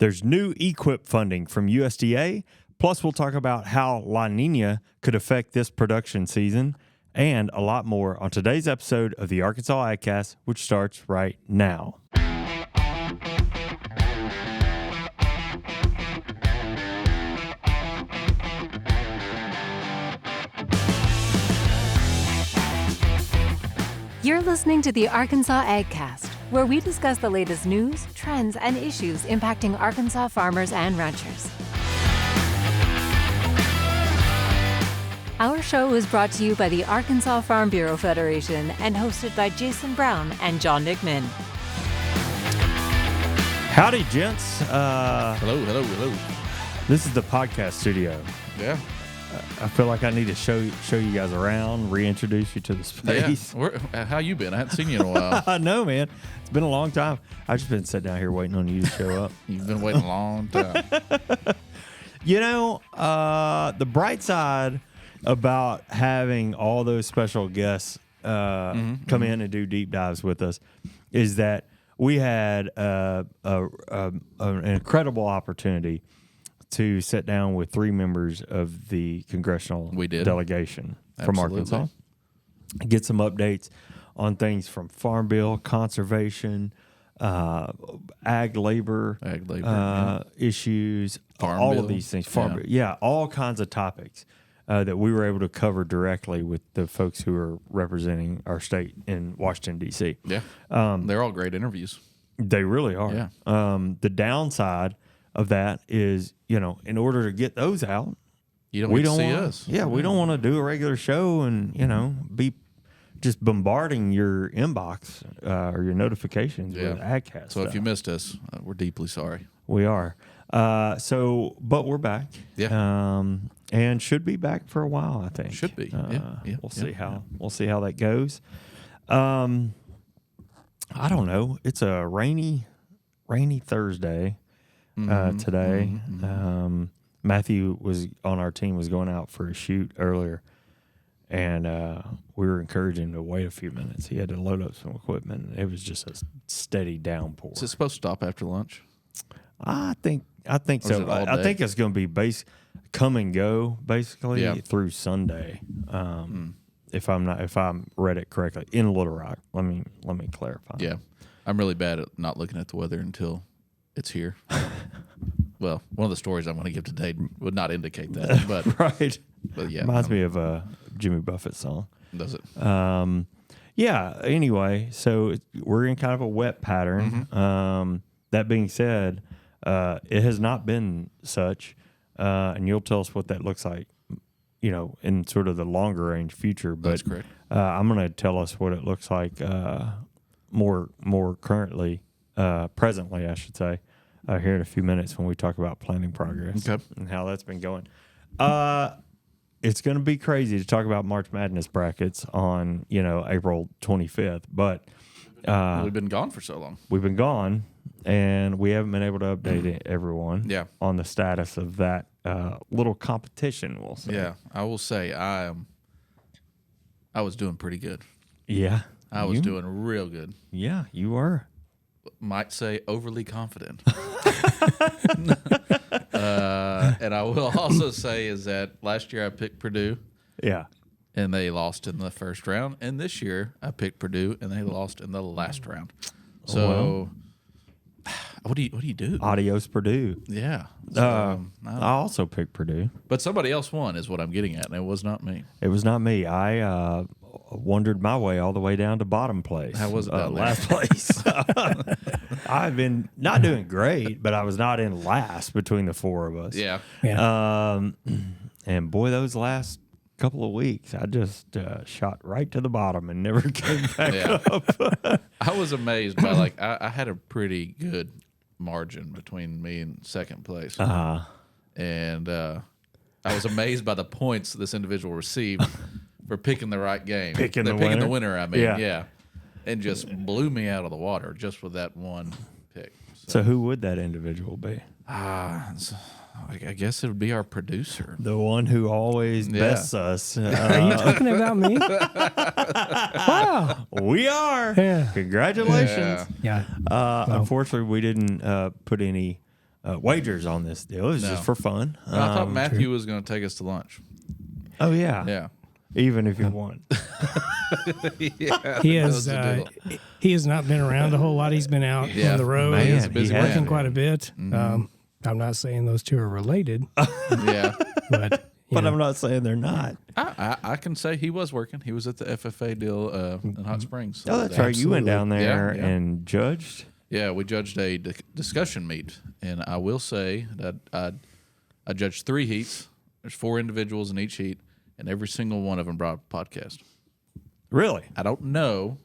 There's new EQIP funding from USDA. Plus, we'll talk about how La Niña could affect this production season and a lot more on today's episode of the Arkansas AgCast, which starts right now. You're listening to the Arkansas AgCast, where we discuss the latest news, trends, and issues impacting Arkansas farmers and ranchers. Our show is brought to you by the Arkansas Farm Bureau Federation and hosted by Jason Brown and John Nickman. Howdy, gents. Hello. This is the podcast studio. Yeah. I feel like I need to show you guys around, reintroduce you to the space. Yeah. How you been? I hadn't seen you in a while. I know, man. It's been a long time. I've just been sitting down here waiting on you to show up. You've been waiting a long time. You know, the bright side about having all those special guests come in and do deep dives with us is that we had an incredible opportunity to sit down with three members of the congressional delegation from Arkansas, get some updates on things from Farm Bill, conservation, ag labor issues, Farm all Bill. of these things. Farm Bill, all kinds of topics that we were able to cover directly with the folks who are representing our state in Washington, D.C. Yeah. They're all great interviews. They really are. Yeah. The downside of that is, in order to get those out, You don't get to see us. Yeah, we don't want to do a regular show and, be just bombarding your inbox or your notifications with AgCast. So if you missed us, we're deeply sorry. We are. But we're back. Yeah. And should be back for a while, I think. Should be. We'll see how that goes. I don't know. It's a rainy Thursday. Today. Matthew was on our team, was going out for a shoot earlier, and we were encouraging him to wait a few minutes. He had to load up some equipment. It was just a steady downpour. Is it supposed to stop after lunch? I think so. I think it's going to be come and go basically through Sunday. If I'm read it correctly in Little Rock. Let me clarify. Yeah, I'm really bad at not looking at the weather until it's here. Well, one of the stories I'm going to give today would not indicate that, but right. But yeah, reminds me of a Jimmy Buffett song. Does it? Anyway, so we're in kind of a wet pattern. That being said, it has not been such, and you'll tell us what that looks like, in sort of the longer range future. But that's correct. I'm going to tell us what it looks like more currently, presently, I should say. Here in a few minutes when we talk about planning progress and how that's been going. It's going to be crazy to talk about March Madness brackets on, April 25th, but we've been gone for so long. We've been gone, and we haven't been able to update everyone on the status of that little competition, we'll say. Yeah, I will say I was doing pretty good. Yeah. I was doing real good. Yeah, you were. Might say overly confident. And I will also say is that last year I picked Purdue. Yeah. And they lost in the first round. And this year I picked Purdue and they lost in the last round. So what do you do? Adios, Purdue. Yeah. I also picked Purdue. But somebody else won is what I'm getting at, and it was not me. It was not me. I wandered my way all the way down to bottom place. How was it down there? Last place. I've been not doing great, but I was not in last between the four of us. Yeah. And boy, those last couple of weeks, I just shot right to the bottom and never came back up. I was amazed by I had a pretty good margin between me and second place. And I was amazed by the points this individual received for picking the right game. Picking the winner, I mean, yeah. And just blew me out of the water just with that one pick. So who would that individual be? I guess it would be our producer. The one who always bests us. Are you talking about me? Wow. We are. Yeah. Congratulations. Yeah. Unfortunately, we didn't put any wagers on this deal. It was just for fun. I thought Matthew was going to take us to lunch. Oh yeah, Yeah. Even if you won. Yeah, He has not been around a whole lot. He's been out on the road. Man, He's a busy he has. working man. quite a bit. I'm not saying those two are related, Yeah. but But I'm not saying they're not. I can say he was working. He was at the FFA deal in Hot Springs. Oh, that's right. You went down there Yeah. and judged. Yeah, we judged a discussion meet, and I will say that I judged 3 heats. There's 4 individuals in each heat, and every single one of them brought a podcast. Really? I don't know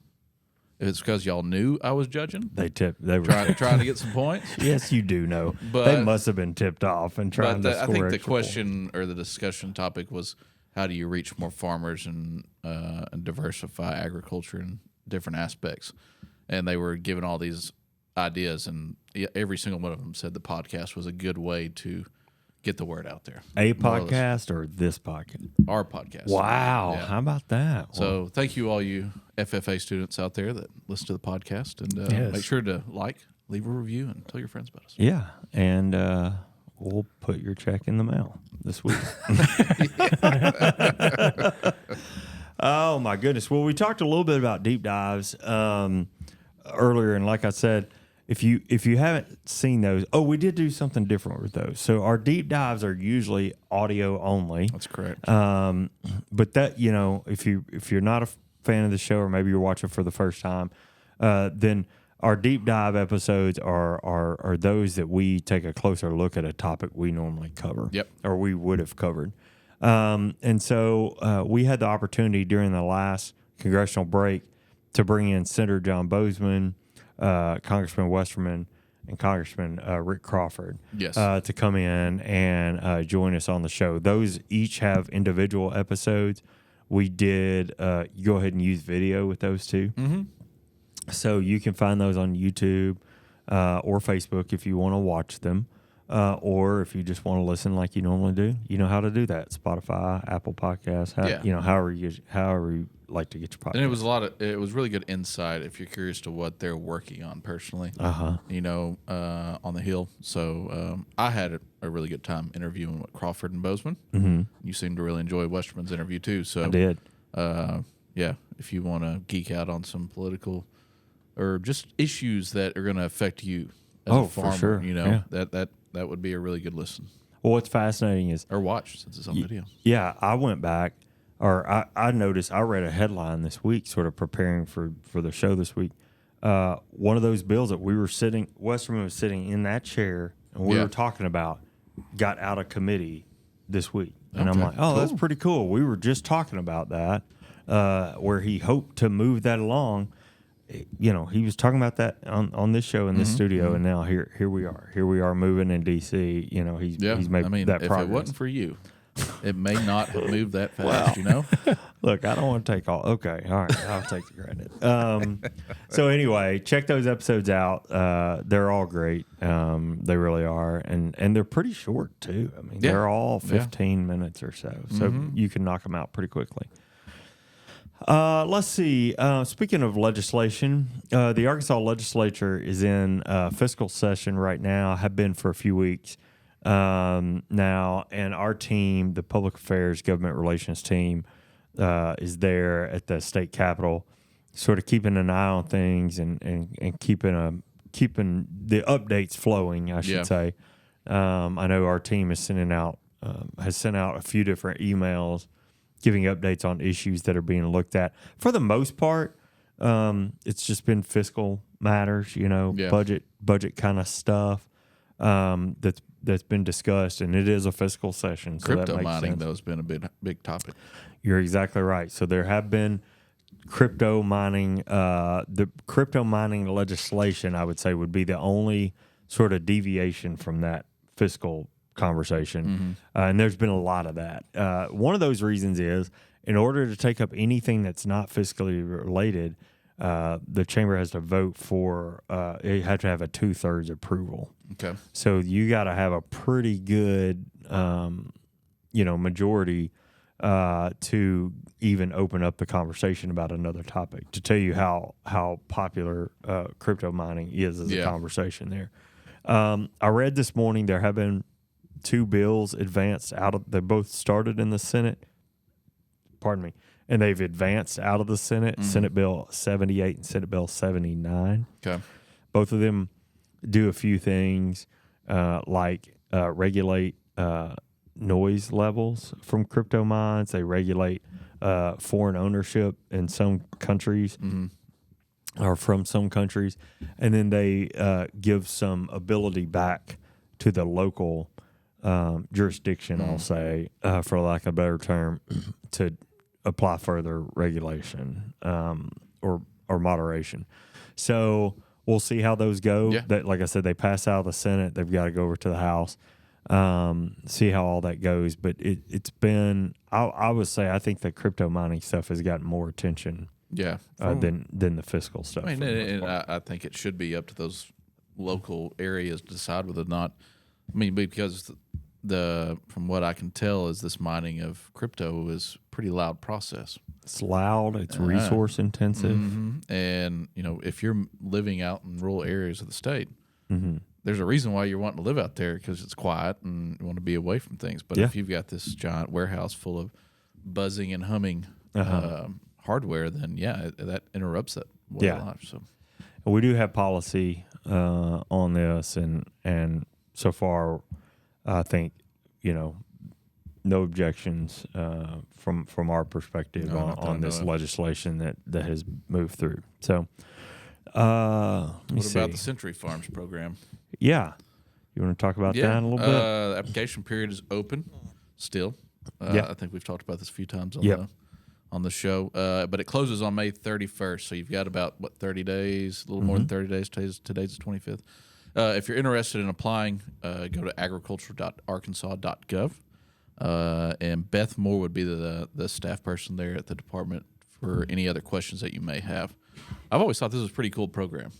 if it's because y'all knew I was judging, They tipped. They were trying to get some points. Yes, you do know. But- they must have been tipped off and trying to But I score think the extra question or the discussion topic was how do you reach more farmers and diversify agriculture in different aspects? And they were given all these ideas, and every single one of them said the podcast was a good way to get the word out there. A More or less. podcast or this podcast? Our podcast. Wow. Yeah. How about that? So thank you all you FFA students out there that listen to the podcast, and Yes. make sure to leave a review, and tell your friends about us. Yeah. And we'll put your check in the mail this week. Oh, my goodness. Well, we talked a little bit about deep dives earlier. And like I said, if you haven't seen those, we did do something different with those. So our deep dives are usually audio only. That's correct. But that, if you're not a fan of the show, or maybe you're watching for the first time, then our deep dive episodes are those that we take a closer look at a topic we normally cover. Yep. Or we would have covered. And so we had the opportunity during the last congressional break to bring in Senator John Bozeman, Congressman Westerman, and Congressman Rick Crawford Yes. to come in and join us on the show. Those each have individual episodes. We did go ahead and use video with those two. Mm-hmm. So you can find those on YouTube or Facebook if you want to watch them. Or if you just want to listen like you normally do, you know how to do that. Spotify, Apple Podcasts, however you like to get your podcast. And it was really good insight if you're curious to what they're working on personally, on the Hill. So I had a really good time interviewing with Crawford and Bozeman. Mm-hmm. You seemed to really enjoy Westerman's interview too. So I did. If you want to geek out on some political or just issues that are going to affect you as a farmer, for sure. That would be a really good listen Well, what's fascinating is, or watch since it's on video. yeah, I went back, or I noticed, I read a headline this week, sort of preparing for the show this week. One of those bills that Westerman was sitting in that chair, and we were talking about, got out of committee this week. And I'm like, that's pretty cool. We were just talking about that, where he hoped to move that along. He was talking about that on this show in this studio, and now here we are. Here we are moving in D.C. He's made that if progress. it wasn't for you, it may not have moved that fast. Look, I don't want to take all. Okay, all right, I'll take the credit. So anyway, check those episodes out. They're all great. They really are, and they're pretty short too. I mean, they're all 15 minutes or so, so you can knock them out pretty quickly. Let's see. Speaking of legislation, the Arkansas legislature is in fiscal session right now, have been for a few weeks now, and our team, the Public Affairs Government Relations team, is there at the state capitol, sort of keeping an eye on things and keeping the updates flowing, I should say. I know our team has sent out a few different emails giving updates on issues that are being looked at. For the most part, it's just been fiscal matters, budget kind of stuff that's been discussed, and it is a fiscal session. So Crypto that makes mining, sense. though, has been a big topic. You're exactly right. So there have been crypto mining. The crypto mining legislation, I would say, would be the only sort of deviation from that fiscal conversation. And there's been a lot of that. One of those reasons is, in order to take up anything that's not fiscally related, the chamber has to vote for, you have to have a 2/3 approval. Okay. So you got to have a pretty good, majority to even open up the conversation about another topic, to tell you how popular crypto mining is as a conversation there. I read this morning there have been 2 bills advanced they both started in the Senate. Pardon me. And they've advanced out of the Senate, Senate Bill 78 and Senate Bill 79. Okay. Both of them do a few things like regulate noise levels from crypto mines. They regulate foreign ownership in some countries or from some countries. And then they give some ability back to the local jurisdiction, I'll say, for lack of a better term, to apply further regulation or moderation. So we'll see how those go. Yeah. That, like I said, they pass out of the Senate. They've got to go over to the House. See how all that goes. But it's been, I would say, I think the crypto mining stuff has gotten more attention than the fiscal stuff. I mean, and I think it should be up to those local areas to decide whether or not. I mean, because from what I can tell, is this mining of crypto is a pretty loud process. It's loud. It's resource intensive. And if you're living out in rural areas of the state, there's a reason why you're wanting to live out there, because it's quiet and you want to be away from things. But if you've got this giant warehouse full of buzzing and humming hardware, then that interrupts that way of life. So we do have policy on this, and so far, I think no objections from our perspective on this legislation that has moved through. So, what about the Century Farms program? Yeah, you want to talk about that a little bit? The application period is open still. I think we've talked about this a few times on the show, but it closes on May 31st. So you've got about 30 days, a little more than 30 days. Today's the 25th. If you're interested in applying, go to agriculture.arkansas.gov. And Beth Moore would be the staff person there at the department for any other questions that you may have. I've always thought this was a pretty cool program.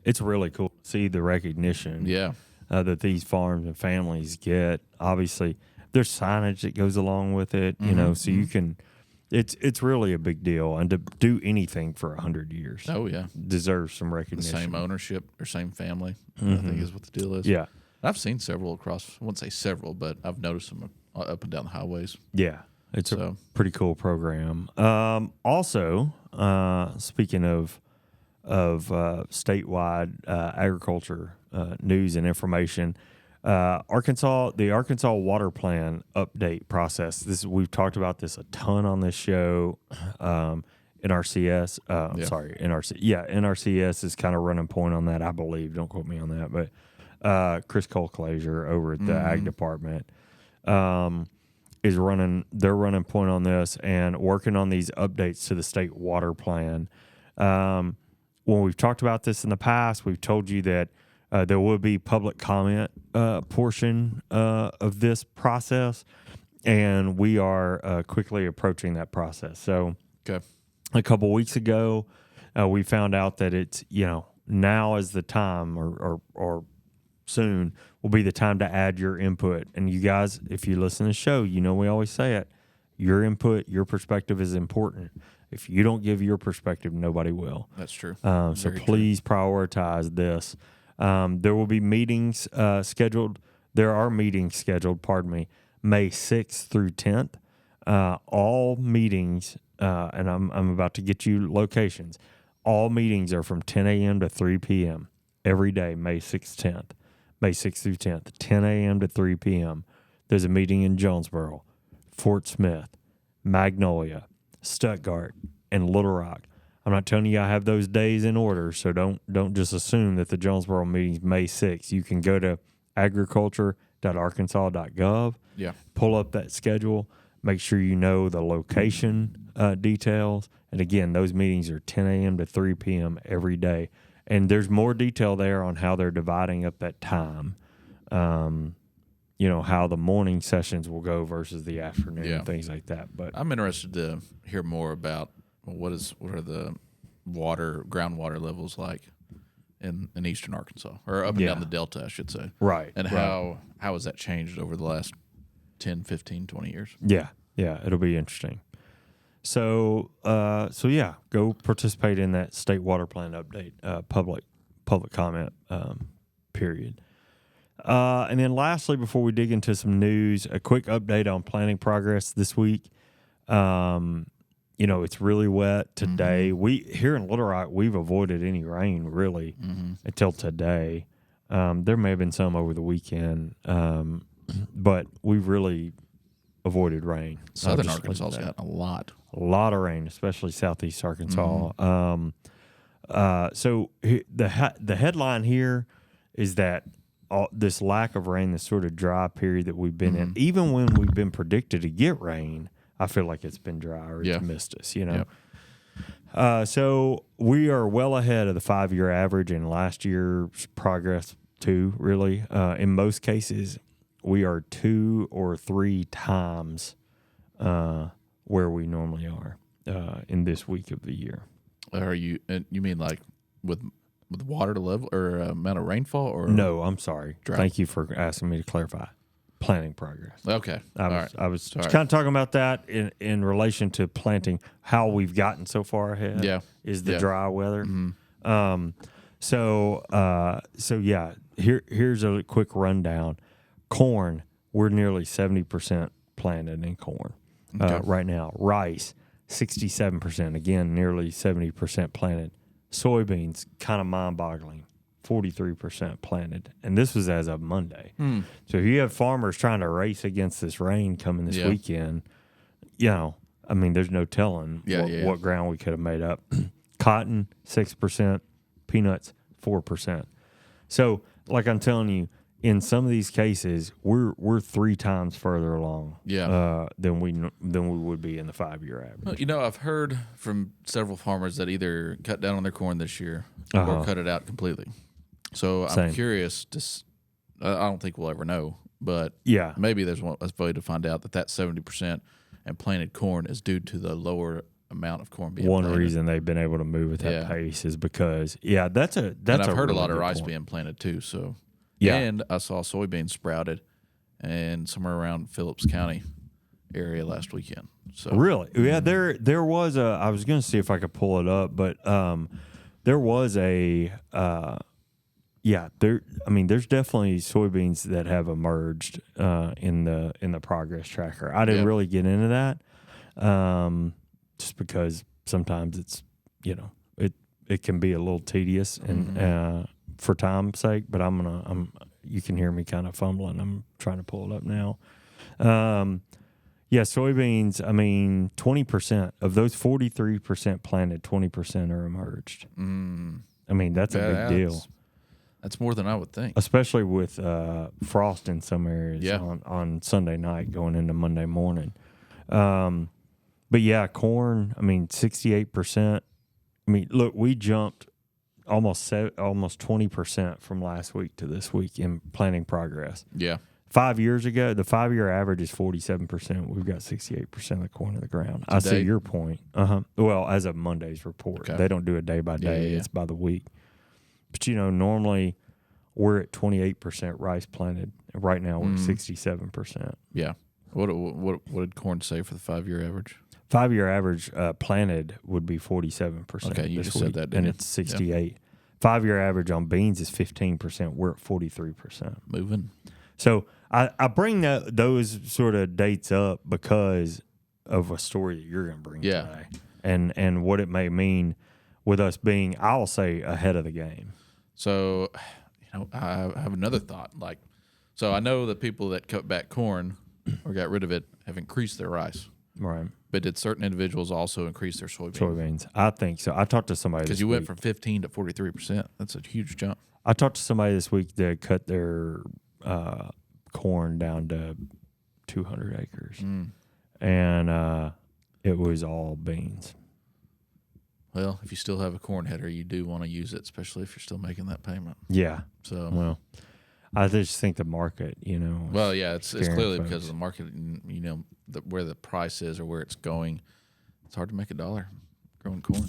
It's really cool to see the recognition that these farms and families get. Obviously, there's signage that goes along with it, so you can – it's really a big deal. And to do anything for 100 years deserves some recognition. The same ownership or same family, I think is what the deal is. Yeah. I've seen several across – I wouldn't say several, but I've noticed them up and down the highways. Yeah. It's a pretty cool program. Also, speaking of statewide agriculture news and information, the Arkansas Water Plan update process. We've talked about this a ton on this show. NRCS, NRCS is kind of running point on that, I believe. Don't quote me on that, but Chris Colclasure over at the Ag Department is running. They're running point on this and working on these updates to the state water plan. When we've talked about this in the past, we've told you that there will be public comment portion of this process, and we are quickly approaching that process. So a couple weeks ago, we found out that it's, now is the time or soon will be the time to add your input. And you guys, if you listen to the show, we always say it, your input, your perspective is important. If you don't give your perspective, nobody will. That's true. So please prioritize this. There will be meetings scheduled. There are meetings scheduled, May 6th through 10th. All meetings, and I'm about to get you locations. All meetings are from 10 a.m. to 3 p.m. every day, May 6th through 10th, 10 a.m. to 3 p.m. There's a meeting in Jonesboro, Fort Smith, Magnolia, Stuttgart, and Little Rock. I'm not telling you I have those days in order, so don't just assume that the Jonesboro meeting is May 6th. You can go to agriculture.arkansas.gov, pull up that schedule, make sure you know the location details. And again, those meetings are 10 a.m. to 3 p.m. every day. And there's more detail there on how they're dividing up that time. How the morning sessions will go versus the afternoon, things like that. But I'm interested to hear more about what are the groundwater levels like in eastern Arkansas, or up and down the Delta, I should say. Right. And how has that changed over the last 10, 15, 20 years? Yeah, it'll be interesting. So go participate in that state water plan update, public comment period. And then lastly, before we dig into some news, a quick update on planting progress this week. It's really wet today. We here in Little Rock, we've avoided any rain really until today. There may have been some over the weekend, but we've really avoided rain. Southern Arkansas's got a lot of rain, especially southeast Arkansas. So the headline here is that this lack of rain, this sort of dry period that we've been in, even when we've been predicted to get rain, I feel like it's been dry or it's missed us, Yep. So we are well ahead of the 5-year average and last year's progress too, really. In most cases, we are 2 or 3 times where we normally are in this week of the year. Are you mean like with water level or amount of rainfall, or no? I'm sorry. Drought? Thank you for asking me to clarify. Planting progress. Okay. I was kind of talking about that in relation to planting, how we've gotten so far ahead. Yeah. Is the dry weather. Mm-hmm. So here's a quick rundown. Corn, we're nearly 70% planted in corn right now. Rice, 67%. Again, nearly 70% planted. Soybeans, kind of mind-boggling. 43% planted, and this was as of Monday. So if you have farmers trying to race against this rain coming this weekend, there's no telling what ground we could have made up. Cotton, 6%, peanuts, 4%. So, like I'm telling you, in some of these cases, we're 3 times further along than we would be in the 5-year average. Well, I've heard from several farmers that either cut down on their corn this year or cut it out completely. So I'm curious. I don't think we'll ever know, but maybe there's a way to find out that 70% and planted corn is due to the lower amount of corn being planted. One reason they've been able to move at that pace is because that's and I've heard a lot of rice being planted too. So and I saw soybeans sprouted and somewhere around Phillips County area last weekend. So really, there was a. I was going to see if I could pull it up, but there was a. There's definitely soybeans that have emerged in the progress tracker. I didn't really get into that, just because sometimes it's it can be a little tedious and for time's sake. But you can hear me kind of fumbling. I'm trying to pull it up now. Soybeans. 20% of those 43% planted, 20% are emerged. That's a big deal. That's more than I would think. Especially with frost in some areas on Sunday night going into Monday morning. Corn, 68%. Look, we jumped almost 20% from last week to this week in planting progress. Yeah. 5 years ago, the 5-year average is 47%. We've got 68% of the corn in the ground. Today? I see your point. Well, as of Monday's report. They don't do it day by day. It's by the week. But, normally we're at 28% rice planted. Right now we're at 67%. Yeah. What did corn say for the 5-year average? 5-year average planted would be 47%. Okay, you just said that, didn't and you? It's 68. 5-year average on beans is 15%. We're at 43%. Moving. So I bring those sort of dates up because of a story that you're going to bring today, and what it may mean with us being, I'll say, ahead of the game. So, I have another thought. So I know that people that cut back corn or got rid of it have increased their rice. Right. But did certain individuals also increase their soybeans? Soybeans. I think so. I talked to somebody because you went from 15 to 43%. That's a huge jump. I talked to somebody this week that cut their corn down to 200 acres, and it was all beans. Well, if you still have a corn header, you do want to use it, especially if you're still making that payment. Yeah. So, well, I just think the market, Well, yeah, it's clearly folks. because of the market, where the price is or where it's going. It's hard to make $1 growing corn.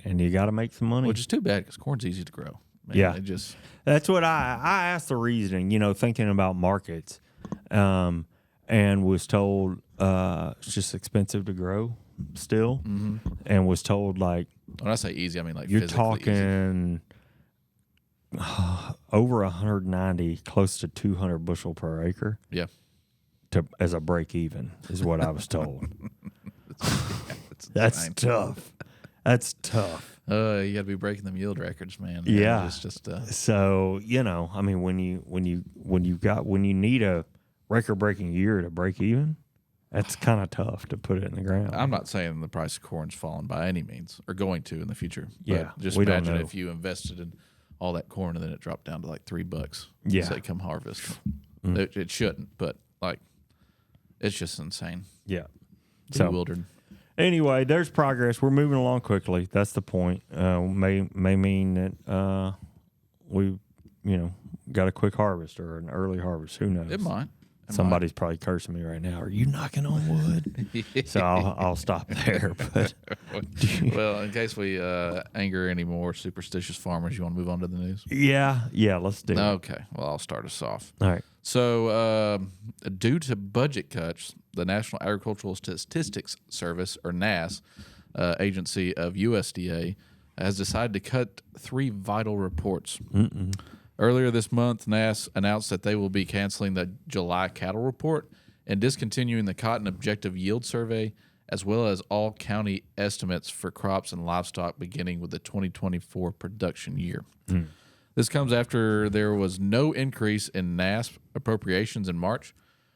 And you got to make some money. Which is too bad because corn's easy to grow. That's what I asked the reasoning, thinking about markets, and was told it's just expensive to grow still, and was told when I say easy, I mean you're talking over 190, close to 200 bushel per acre. Yeah. As a break even is what I was told. That's tough. That's tough. You got to be breaking them yield records, man. Yeah. It's just So, I mean, when you need a record breaking year to break even, that's kind of tough to put it in the ground. I'm not saying the price of corn's fallen by any means or going to in the future. But Yeah, just we don't imagine know. if you invested in all that corn and then it dropped down to like $3. Yeah. Say come harvest. It shouldn't, but like it's just insane. Yeah. Bewildered. Anyway, there's progress. We're moving along quickly. That's the point. May mean that we, got a quick harvest or an early harvest. Who knows? It might. Somebody's probably cursing me right now. Are you knocking on wood? So I'll stop there. But well, in case we anger any more superstitious farmers, you want to move on to the news? yeah, let's do it. Okay. Well, I'll start us off. All right. So, due to budget cuts, the National Agricultural Statistics Service, or NASS, agency of USDA, has decided to cut 3 vital reports. Earlier this month, NASS announced that they will be canceling the July cattle report and discontinuing the Cotton Objective Yield Survey, as well as all county estimates for crops and livestock beginning with the 2024 production year. This comes after there was no increase in NASS appropriations in March.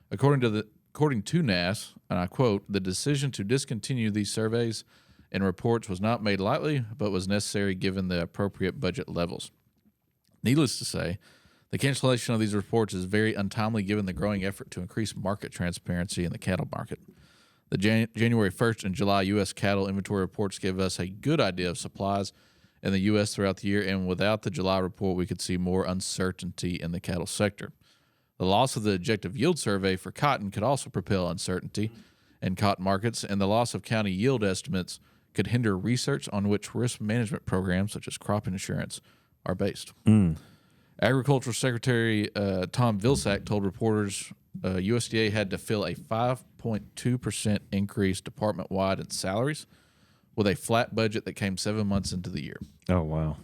According to NASS, and I quote, "The decision to discontinue these surveys and reports was not made lightly, but was necessary given the appropriate budget levels. Needless to say, the cancellation of these reports is very untimely given the growing effort to increase market transparency in the cattle market. The January 1st and July U.S. cattle inventory reports give us a good idea of supplies in the U.S. throughout the year, and without the July report, we could see more uncertainty in the cattle sector. The loss of the objective yield survey for cotton could also propel uncertainty in cotton markets, and the loss of county yield estimates could hinder research on which risk management programs, such as crop insurance, are based." Agricultural Secretary Tom Vilsack told reporters USDA had to fill a 5.2% increase department-wide in salaries with a flat budget that came 7 months into the year. Oh, wow.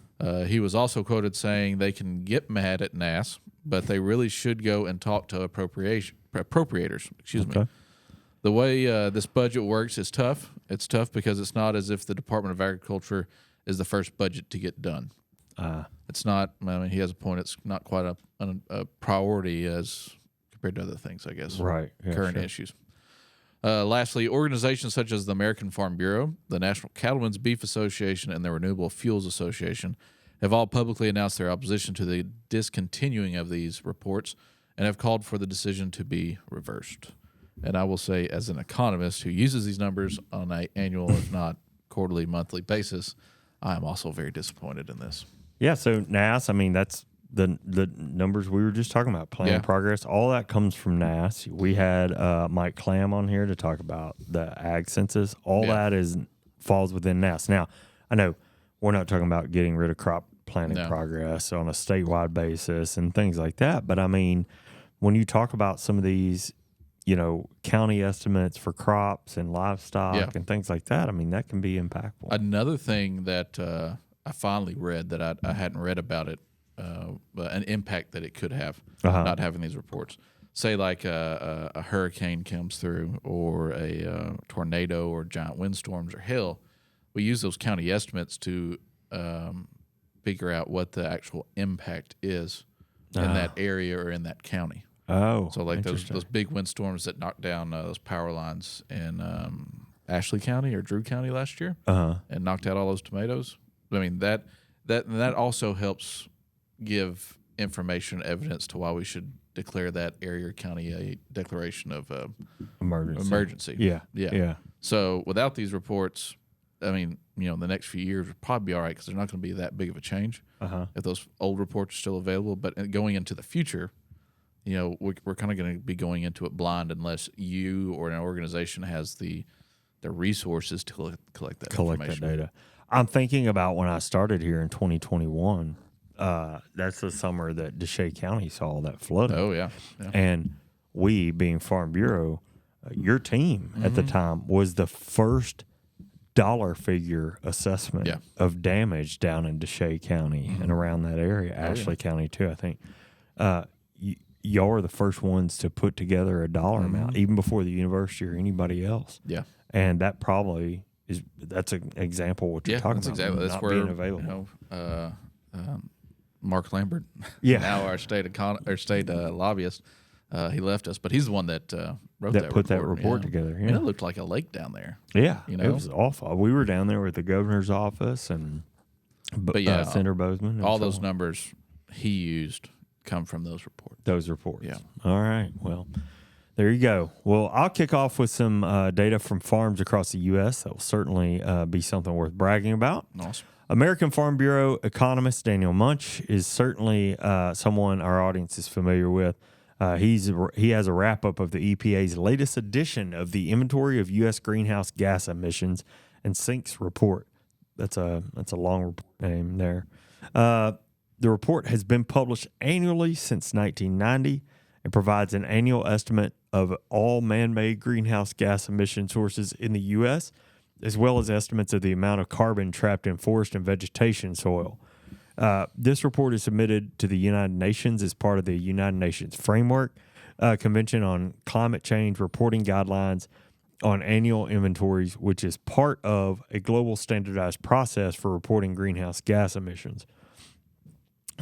He was also quoted saying they can get mad at NASS, but they really should go and talk to appropriators. Excuse me. The way this budget works is tough. It's tough because it's not as if the Department of Agriculture is the first budget to get done. It's not. I mean, he has a point. It's not quite a priority as compared to other things, I guess. Right. Yeah, current sure. issues. Lastly, organizations such as the American Farm Bureau, the National Cattlemen's Beef Association, and the Renewable Fuels Association have all publicly announced their opposition to the discontinuing of these reports and have called for the decision to be reversed. And I will say, as an economist who uses these numbers on an annual, if not quarterly, monthly basis, I am also very disappointed in this. Yeah, so NASS, I mean, that's the numbers we were just talking about, plan progress, all that comes from NASS. We had Mike Clam on here to talk about the ag census. All that falls within NASS. Now, I know we're not talking about getting rid of crop planting progress on a statewide basis and things like that, but I mean, when you talk about some of these, county estimates for crops and livestock and things like that, I mean, that can be impactful. Another thing that I finally read that I hadn't read about it, but an impact that it could have, not having these reports. Say like a hurricane comes through or a tornado or giant windstorms or hail, we use those county estimates to figure out what the actual impact is in that area or in that county. Oh, so like those big windstorms that knocked down those power lines in Ashley County or Drew County last year, and knocked out all those tomatoes. I mean that also helps give information, evidence to why we should declare that area or county a declaration of emergency. Yeah. So without these reports, I mean, the next few years would probably be all right because they're not going to be that big of a change if those old reports are still available. But going into the future, we're kind of going to be going into it blind unless you or an organization has the resources to collect that information. That data. I'm thinking about when I started here in 2021. That's the summer that Deshae County saw that flooding. Oh, yeah. And we, being Farm Bureau, your team at the time was the first dollar figure assessment Yeah. of damage down in DeShay County and around that area, Ashley County too, I think. Y'all are the first ones to put together a dollar amount, even before the university or anybody else. Yeah. And that probably that's an example of what you're talking about. Exactly. That's not where being available. Mark Lambert, Yeah. now our state lobbyist, he left us, but he's the one that wrote that put that report, report together. I mean, Yeah. it looked like a lake down there. Yeah, You know? it was awful. We were down there with the governor's office and But yeah, Senator Bozeman. And all so those on. numbers he used come from those reports. Those reports. Yeah. All right. Well, there you go. Well, I'll kick off with some data from farms across the U.S. That will certainly be something worth bragging about. Awesome. American Farm Bureau economist Daniel Munch is certainly someone our audience is familiar with. He has a wrap-up of the EPA's latest edition of the Inventory of U.S. Greenhouse Gas Emissions and Sinks report. That's a long name there. The report has been published annually since 1990 and provides an annual estimate of all man-made greenhouse gas emission sources in the U.S., as well as estimates of the amount of carbon trapped in forest and vegetation soil. This report is submitted to the United Nations as part of the United Nations Framework Convention on Climate Change Reporting Guidelines on Annual Inventories, which is part of a global standardized process for reporting greenhouse gas emissions.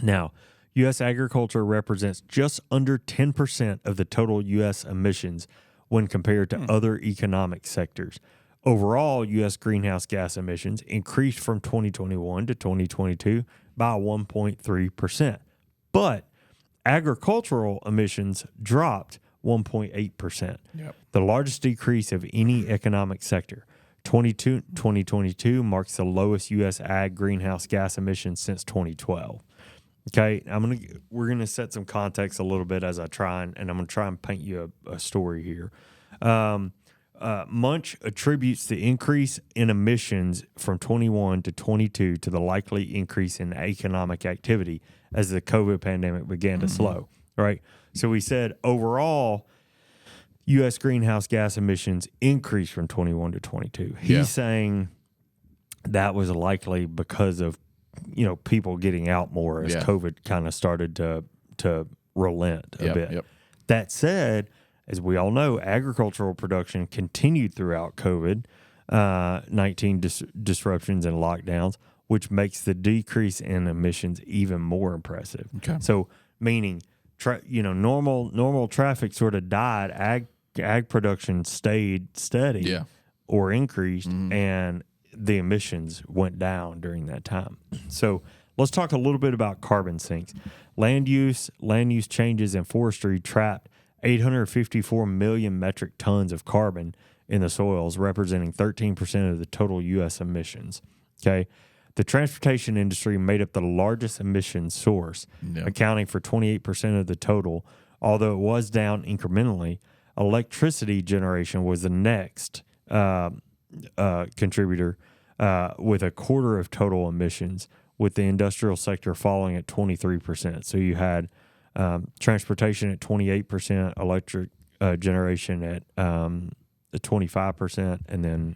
Now, U.S. agriculture represents just under 10% of the total U.S. emissions when compared to other economic sectors. Overall, U.S. greenhouse gas emissions increased from 2021 to 2022 by 1.3%. But agricultural emissions dropped 1.8%, the largest decrease of any economic sector. 2022 marks the lowest U.S. ag greenhouse gas emissions since 2012. Okay, we're gonna set some context a little bit as I try and I'm gonna try and paint you a story here. Munch attributes the increase in emissions from 21 to 22 to the likely increase in economic activity as the COVID pandemic began to slow. Right, so we said overall, U.S. greenhouse gas emissions increased from 21 to 22. He's saying that was likely because of people getting out more as COVID kind of started to relent a bit. That said, as we all know, agricultural production continued throughout COVID-19 disruptions and lockdowns, which makes the decrease in emissions even more impressive. Okay. So, meaning, normal traffic sort of died. Ag production stayed steady or increased, and the emissions went down during that time. So let's talk a little bit about carbon sinks. Land use changes in forestry trapped 854 million metric tons of carbon in the soils, representing 13% of the total U.S. emissions. Okay. The transportation industry made up the largest emission source, accounting for 28% of the total, although it was down incrementally. Electricity generation was the next contributor with a quarter of total emissions, with the industrial sector falling at 23%. So you had transportation at 28%, electric generation at 25%, and then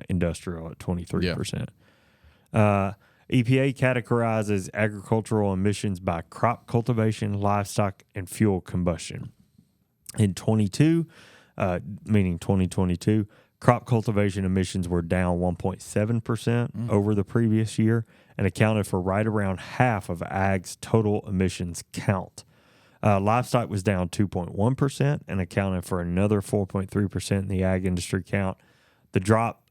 industrial at 23%. EPA categorizes agricultural emissions by crop cultivation, livestock, and fuel combustion. In 2022, crop cultivation emissions were down 1.7% over the previous year and accounted for right around half of ag's total emissions count. Livestock was down 2.1% and accounted for another 4.3% in the ag industry count. The drop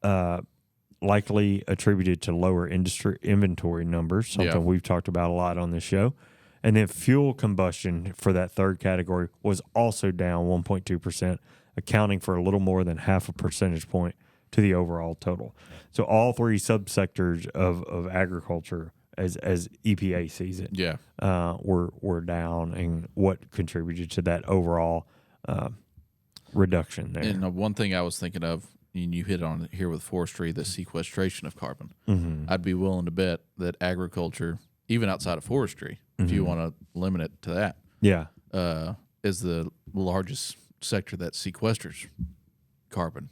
likely attributed to lower industry inventory numbers, something we've talked about a lot on this show. And then fuel combustion for that third category was also down 1.2%, accounting for a little more than half a percentage point to the overall total. So all three subsectors of agriculture, as EPA sees it, were down, and what contributed to that overall reduction there. And one thing I was thinking of, and you hit on it here with forestry, the sequestration of carbon. I'd be willing to bet that agriculture, even outside of forestry, if you want to limit it to that, is the largest sector that sequesters carbon.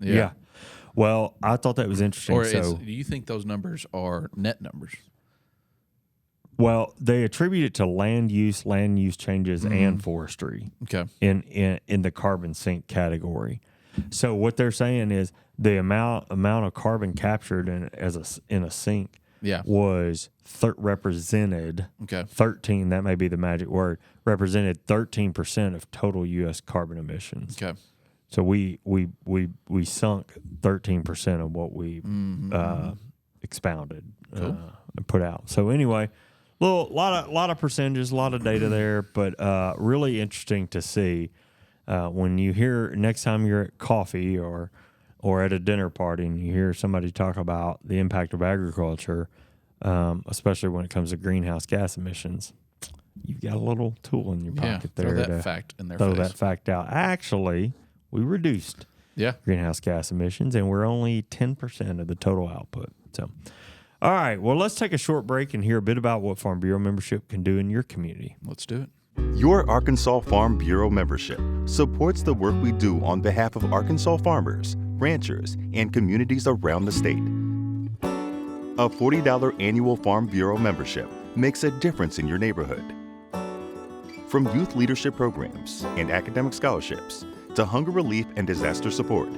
Yeah. Well, I thought that was interesting. Or So, do you think those numbers are net numbers? well, they attribute it to land use changes, and forestry Okay. in the carbon sink category. So what they're saying is the amount of carbon captured in a sink was represented. Okay. 13. That may be the magic word. Represented 13% of total U.S. carbon emissions. Okay. So we sunk 13% of what we expounded and put out. So anyway, lot of percentages, a lot of data there, but really interesting to see when you hear next time you're at coffee or at a dinner party and you hear somebody talk about the impact of agriculture, especially when it comes to greenhouse gas emissions. You've got a little tool in your pocket there throw that to fact in their throw face. that fact out. Actually, we reduced greenhouse gas emissions, and we're only 10% of the total output. So, all right, well, let's take a short break and hear a bit about what Farm Bureau membership can do in your community. Let's do it. Your Arkansas Farm Bureau membership supports the work we do on behalf of Arkansas farmers, ranchers, and communities around the state. A $40 annual Farm Bureau membership makes a difference in your neighborhood. From youth leadership programs and academic scholarships to hunger relief and disaster support,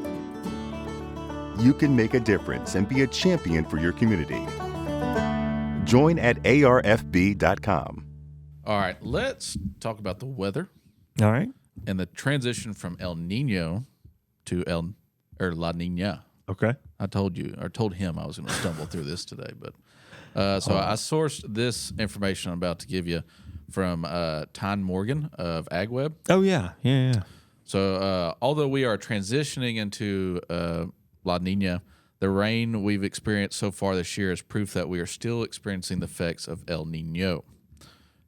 you can make a difference and be a champion for your community. Join at arfb.com. All right, let's talk about the weather All right. and the transition from El Nino to La Niña. Okay. I told him I was going to stumble through this today, but I sourced this information I'm about to give you from Tyne Morgan of AgWeb. Oh, yeah. Yeah. So although we are transitioning into La Niña, the rain we've experienced so far this year is proof that we are still experiencing the effects of El Nino.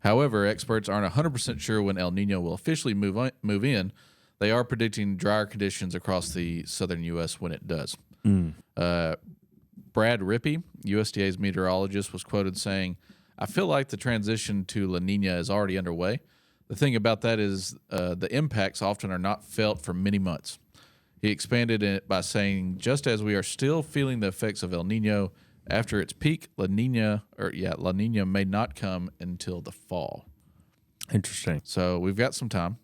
However, experts aren't 100% sure when El Nino will officially move in. They are predicting drier conditions across the southern U.S. when it does. Brad Rippey, USDA's meteorologist, was quoted saying, "I feel like the transition to La Niña is already underway. The thing about that is the impacts often are not felt for many months." He expanded it by saying, "Just as we are still feeling the effects of El Nino after its peak, La Niña may not come until the fall." Interesting. So we've got some time.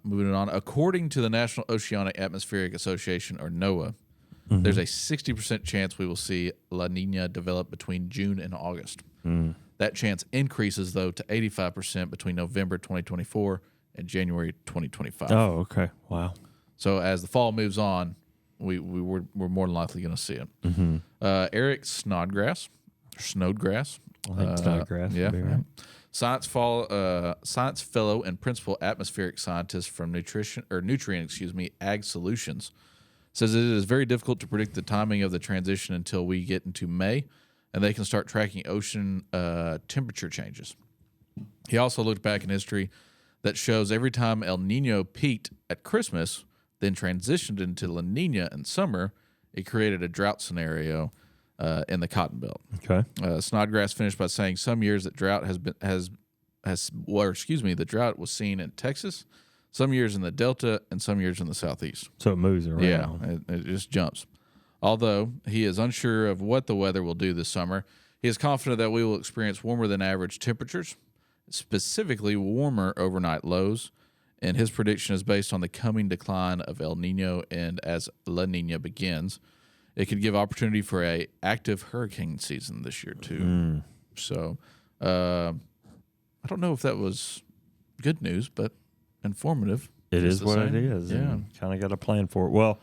Moving on, according to the National Oceanic Atmospheric Association, or NOAA, there's a 60% chance we will see La Niña develop between June and August. That chance increases, though, to 85% between November 2024 and January 2025. Oh, okay. Wow. So as the fall moves on, we're more than likely going to see it. Eric Snodgrass. I think Snodgrass. Yeah. would be right. Science fellow and principal atmospheric scientist from Nutrient Ag Solutions, says it is very difficult to predict the timing of the transition until we get into May, and they can start tracking ocean temperature changes. He also looked back in history that shows every time El Nino peaked at Christmas, then transitioned into La Niña in summer, it created a drought scenario in the Cotton Belt. Okay. Snodgrass finished by saying some years that drought the drought was seen in Texas, some years in the Delta, and some years in the Southeast. So it moves around. Yeah, it just jumps. Although he is unsure of what the weather will do this summer, he is confident that we will experience warmer than average temperatures, specifically warmer overnight lows, and his prediction is based on the coming decline of El Nino, and as La Niña begins, it could give opportunity for a active hurricane season this year too. So I don't know if that was good news, but informative. It just is the what same. it is. Yeah. Kind of got a plan for it. Well,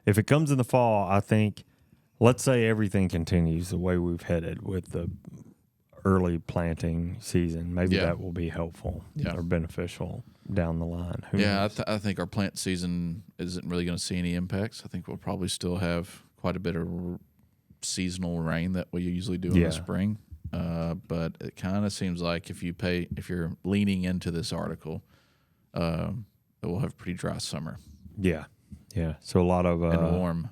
if it comes in the fall, I think, let's say everything continues the way we've headed with the early planting season. Maybe that will be helpful or beneficial down the line. Who knows? I think our plant season isn't really going to see any impacts. I think we'll probably still have quite a bit of seasonal rain that we usually do in the spring. But it kind of seems like if you're leaning into this article, it will have a pretty dry summer. Yeah. Yeah. So a lot of and warm.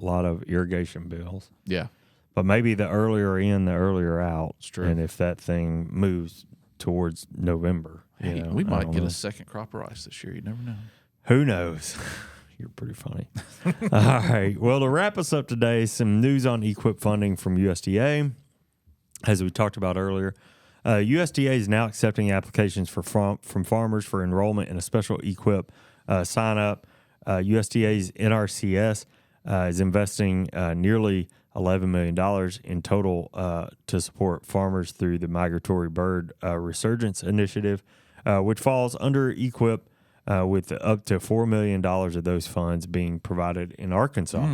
A lot of irrigation bills. Yeah. But maybe the earlier in, the earlier out. It's true. And if that thing moves towards November, Hey, we might get a second crop of rice this year. You never know. Who knows? You're pretty funny. All right. Well, to wrap us up today, some news on EQIP funding from USDA. As we talked about earlier, USDA is now accepting applications from farmers for enrollment in a special EQIP sign up. USDA's NRCS is investing nearly $11 million in total to support farmers through the Migratory Bird Resurgence Initiative, which falls under EQIP, with up to $4 million of those funds being provided in Arkansas.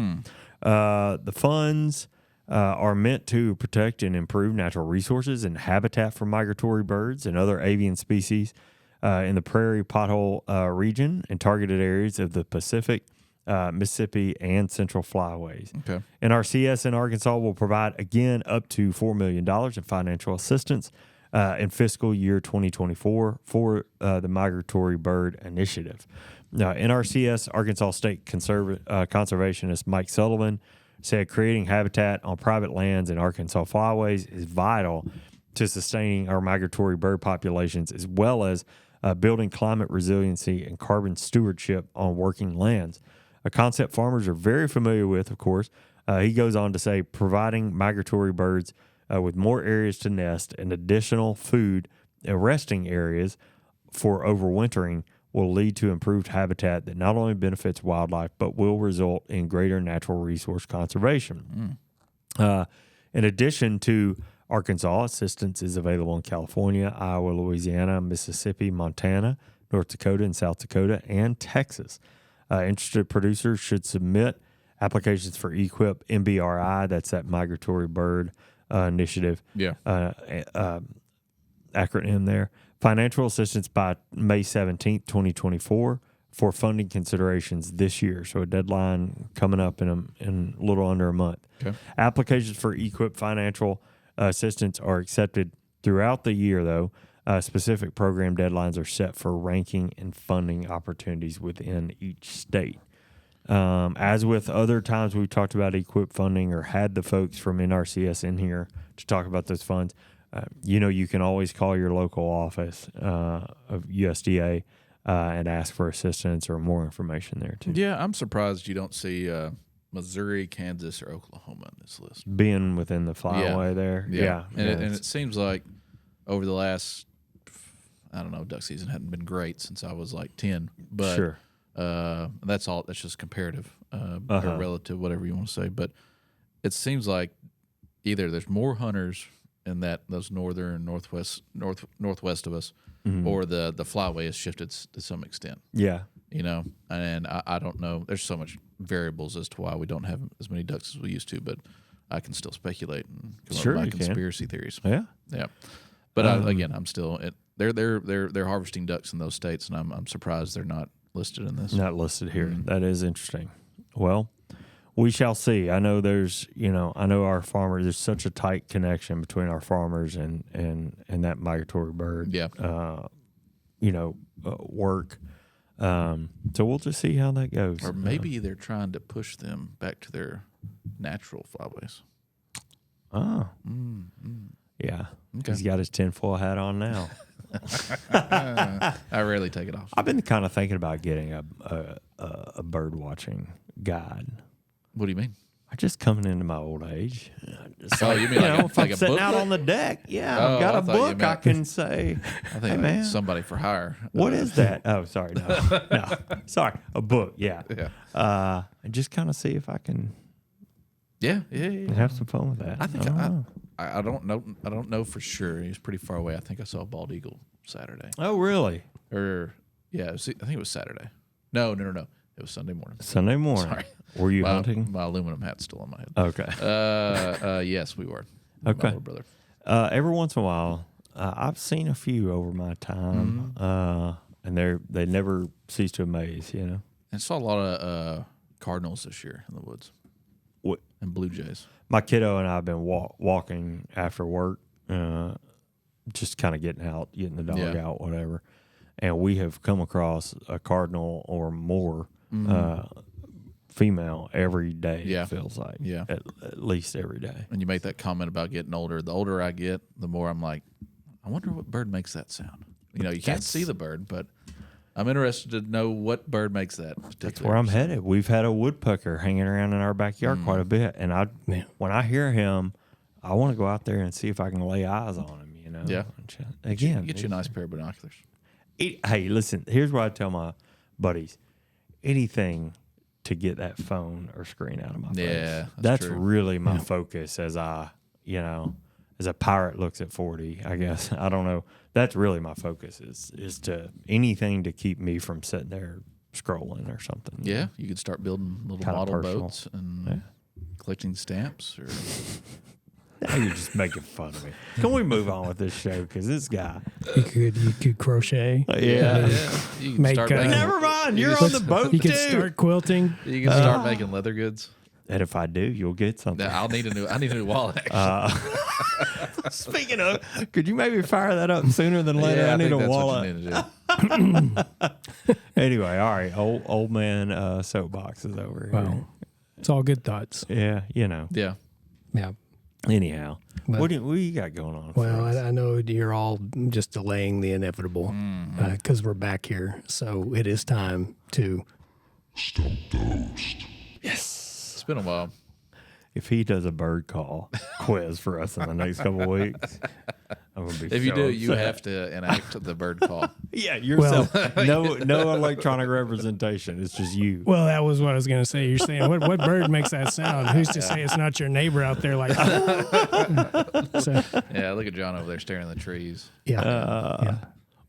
The funds are meant to protect and improve natural resources and habitat for migratory birds and other avian species in the prairie pothole region and targeted areas of the Pacific, Mississippi, and Central Flyways. Okay. NRCS in Arkansas will provide, again, up to $4 million in financial assistance in fiscal year 2024 for the Migratory Bird Initiative. Now, NRCS Arkansas State Conservationist Mike Sullivan said creating habitat on private lands in Arkansas flyways is vital to sustaining our migratory bird populations, as well as building climate resiliency and carbon stewardship on working lands, a concept farmers are very familiar with, of course. He goes on to say providing migratory birds with more areas to nest and additional food and resting areas for overwintering will lead to improved habitat that not only benefits wildlife, but will result in greater natural resource conservation. In addition to Arkansas, assistance is available in California, Iowa, Louisiana, Mississippi, Montana, North Dakota, and South Dakota, and Texas. Interested producers should submit applications for EQIP MBRI, that's that Migratory Bird Initiative acronym there. Financial assistance by May 17th, 2024 for funding considerations this year. So a deadline coming up in a little under a month. Okay. Applications for EQIP financial assistance are accepted throughout the year, though. Specific program deadlines are set for ranking and funding opportunities within each state. As with other times we've talked about EQIP funding or had the folks from NRCS in here to talk about those funds, you can always call your local office of USDA and ask for assistance or more information there too. Yeah, I'm surprised you don't see Missouri, Kansas, or Oklahoma on this list. Being within the flyway there. Yeah. And it seems like over the last, I don't know, duck season hadn't been great since I was like 10. But sure. That's all. That's just comparative or relative, whatever you want to say. But it seems like either there's more hunters in those northern, northwest of us, or the flyway has shifted to some extent. Yeah. And I don't know. There's so much variables as to why we don't have as many ducks as we used to, but I can still speculate and come up with my conspiracy theories. Yeah. Yeah. But I'm still they're harvesting ducks in those states, and I'm surprised they're not listed in this. Not listed here. That is interesting. Well, we shall see. I know I know our farmers, there's such a tight connection between our farmers and that migratory bird. Yeah. Work. So we'll just see how that goes. Or maybe they're trying to push them back to their natural flyways. Oh. Yeah. Okay. He's got his tinfoil hat on now. I rarely take it off. I've been kind of thinking about getting a bird watching guide. What do you mean? I'm just coming into my old age. You mean if I'm a sitting book out book? on the deck, Oh, I've got I a thought you book I meant- can say. I think man. somebody for hire. What is that? Oh, sorry, no, sorry, a book. Yeah, Yeah. and just kind of see if I can Yeah. have some fun with that. I think don't know. I don't know. I don't know for sure. He was pretty far away. I think I saw a bald eagle Saturday. Oh, really? Or I think it was Saturday. No. It was Sunday morning. Sunday morning. Sorry. Were you hunting? My aluminum hat's still on my head. Okay. Yes, we were. Okay. My little brother. Every once in a while, I've seen a few over my time, and they never cease to amaze. And saw a lot of cardinals this year in the woods. What? And blue jays. My kiddo and I have been walking after work, just kind of getting the dog out, whatever. And we have come across a cardinal or more female every day, Yeah. it feels like. Yeah. At least every day. And you make that comment about getting older. The older I get, the more I'm like, I wonder what bird makes that sound. You can't see the bird, but I'm interested to know what bird makes that. That's where I'm headed. We've had a woodpecker hanging around in our backyard quite a bit, and when I hear him, I want to go out there and see if I can lay eyes on him. You know, Yeah. Again, Get you a nice pair of binoculars. Hey, listen. Here's what I tell my buddies: anything to get that phone or screen out of my face. Yeah, that's true. really my focus as as a pirate looks at 40, I guess. I don't know. That's really my focus is to anything to keep me from sitting there scrolling or something. Yeah, you could start building little Kinda model personal. boats and collecting stamps. Or Now you're just making fun of me. Can we move on with this show? Because this guy. You could crochet. Yeah. You can Make, start making. Never mind. You're on the boat You too. could start quilting. You can start making leather goods. And if I do, you'll get something. Now, I need a new wallet. Actually. Speaking of, could you maybe fire that up sooner than later? Yeah, I need think a that's wallet. What you need to do. Anyway, all right. Old man soapbox is over here. Well, it's all good thoughts. Yeah, Yeah. Yeah. Anyhow, Well- what do you got going on? Well, for us? I know you're all just delaying the inevitable because we're back here. So it is time to. It's been a while. If he does a bird call quiz for us in the next couple of weeks, I'm gonna be. If you so do, you upset. have to enact the bird call. Yeah, yourself. no electronic representation. It's just you. Well, that was what I was going to say. You're saying what bird makes that sound? Who's to say it's not your neighbor out there? Like, so, Yeah, look at John over there staring at the trees. yeah,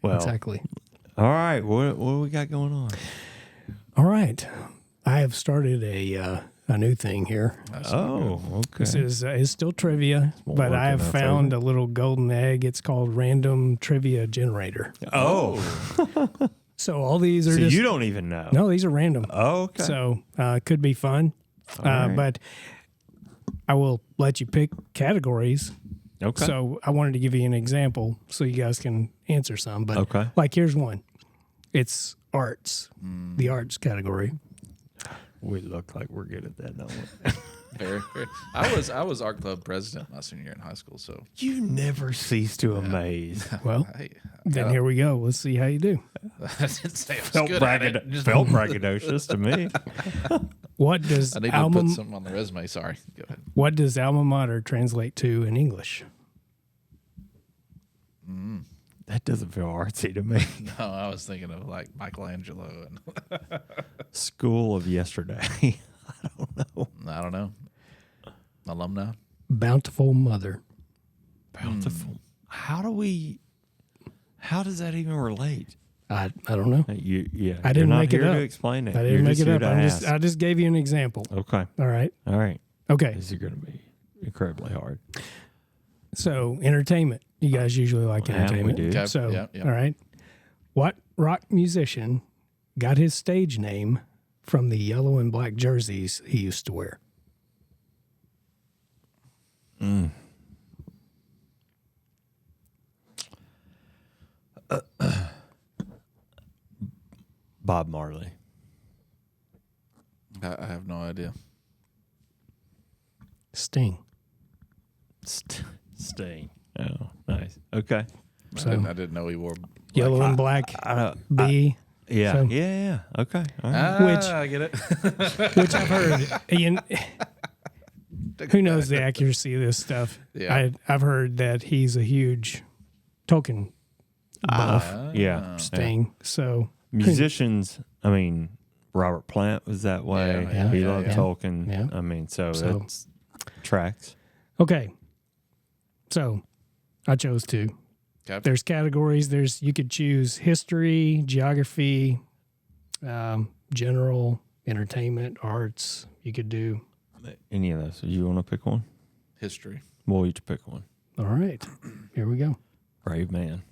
Well, exactly. all right. What do we got going on? All right, I have started a new thing here. Oh, okay. This is still trivia, but I have working, I found a little golden egg. It's called Random Trivia Generator. Oh, So all these are so just you don't even know. no, these are random. Oh, okay. So it could be fun, right. but I will let you pick categories. Okay. So I wanted to give you an example so you guys can answer some. But Okay. like here's one. It's arts, the arts category. We look like we're good at that, don't we? Very. I was art club president my senior year in high school, so You never cease to amaze. Well, hey, then here we go. Let's see how you do. I didn't say I was Felt, good at it. Just- felt braggadocious to me. What does I need to put something on the resume. Sorry. Go ahead. what does alma mater translate to in English? That doesn't feel artsy to me. No, I was thinking of like Michelangelo and School of yesterday. I don't know. I don't know. Alumni. Bountiful mother. Bountiful. How does that even relate? I don't know. I I you're didn't not make it here up. to explain it. I You're didn't make just it here up. to I ask. just gave you an example. Okay. All right. All right. Okay. This is going to be incredibly hard. So entertainment. You guys usually like Yeah, we entertainment. do. Okay, So yeah. all right. What rock musician got his stage name from the yellow and black jerseys he used to wear? Bob Marley. I have no idea. Sting. Sting. Oh, nice. Okay. So- I didn't know he wore. Yellow and black I don't, B. yeah. So- Yeah. Okay. All right. Which- I get it. Which I've heard. Ian, who knows the accuracy of this stuff? Yeah. I've heard that he's a huge Tolkien buff. Yeah. Sting. So Musicians, I mean, Robert Plant was that way. Yeah, He yeah, loved yeah. Tolkien. Yeah. I mean, so So- it's tracks. okay. So I chose two. Okay. There's categories. You could choose history, geography, general, entertainment, arts. You could do. Any of those. You want to pick one? History. We'll each pick one. All right. Here we go. Brave man.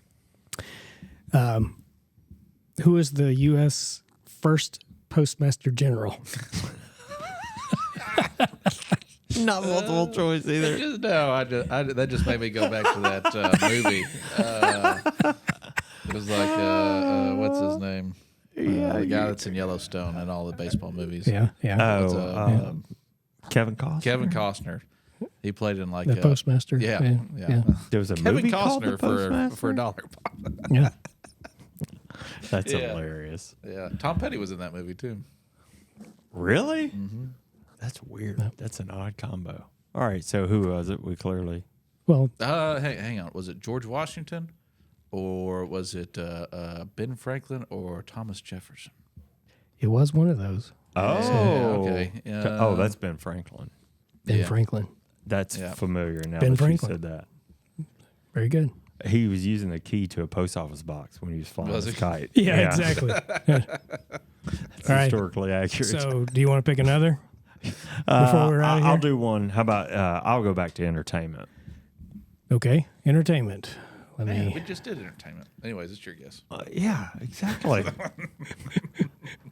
Who is the U.S. first Postmaster General? Not multiple choice either. That just made me go back to that movie. It was like what's his name? The guy that's in Yellowstone and all the baseball movies. Yeah. It's, Kevin Costner. Kevin Costner. He played in like The Postmaster. Yeah. There was a Kevin movie called Costner The Postmaster? for $1. Yeah. That's Yeah. hilarious. Yeah, Tom Petty was in that movie too. Really? Mm-hmm. That's weird. That's an odd combo. All right, so who was it? We clearly. Well, Hey, hang on. Was it George Washington, or was it Ben Franklin or Thomas Jefferson? it was one of those. Oh, okay. That's Ben Franklin. Ben Franklin. That's Yeah. familiar now Ben that Franklin. you said that. Very good. He was using the key to a post office box when he was flying Was his he? kite. Yeah, exactly. That's All right. historically accurate. So, do you want to pick another before we're out of here? I'll do one. How about I'll go back to entertainment. Okay, entertainment. Let Man, me. we just did entertainment. Anyways, it's your guess. Yeah, exactly.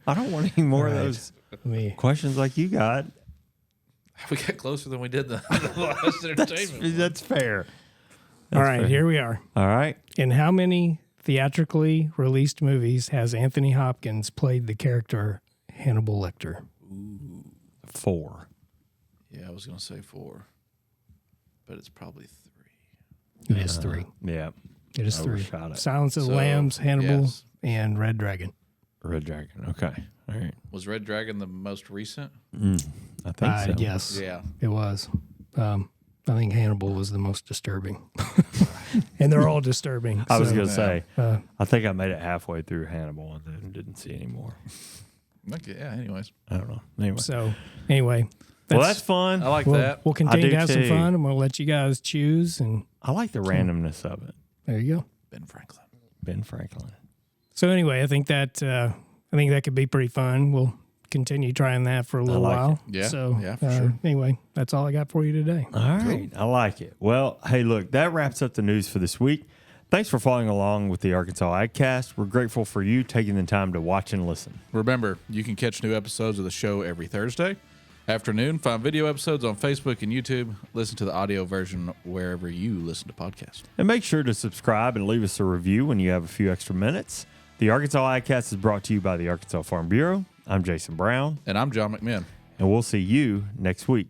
I don't want any more of those Let me. questions like you got. We got closer than we did the last entertainment. That's fair. All right, here we are. All right. In how many theatrically released movies has Anthony Hopkins played the character Hannibal Lecter? 4. Yeah, I was gonna say 4, but it's probably 3. It is 3. Yeah. It is 3. Overshot it. Silence of the So, Lambs, Hannibal, yes. and Red Dragon. Red Dragon. Okay. All right. Was Red Dragon the most recent? I think so. Yes, Yeah. it was. I think Hannibal was the most disturbing. And they're all disturbing. I was so, going to say, uh, I think I made it halfway through Hannibal and then didn't see any more. Okay, yeah. Anyways, I don't know. Anyway. So, anyway. Well, that's fun. I like We'll, that. we'll continue I to do have some too. fun, and we'll let you guys choose. And I like the randomness of it. there you go. Ben Franklin. Ben Franklin. So anyway, I think that could be pretty fun. We'll continue trying that for a little like while. it. Yeah, So yeah, for sure. Anyway, that's all I got for you today. All right. I like it. Well, hey, look, that wraps up the news for this week. Thanks for following along with the Arkansas AgCast. We're grateful for you taking the time to watch and listen. Remember, you can catch new episodes of the show every Thursday afternoon. Find video episodes on Facebook and YouTube. Listen to the audio version wherever you listen to podcasts. And make sure to subscribe and leave us a review when you have a few extra minutes. The Arkansas AgCast is brought to you by the Arkansas Farm Bureau. I'm Jason Brown, And I'm John McMahon. and we'll see you next week.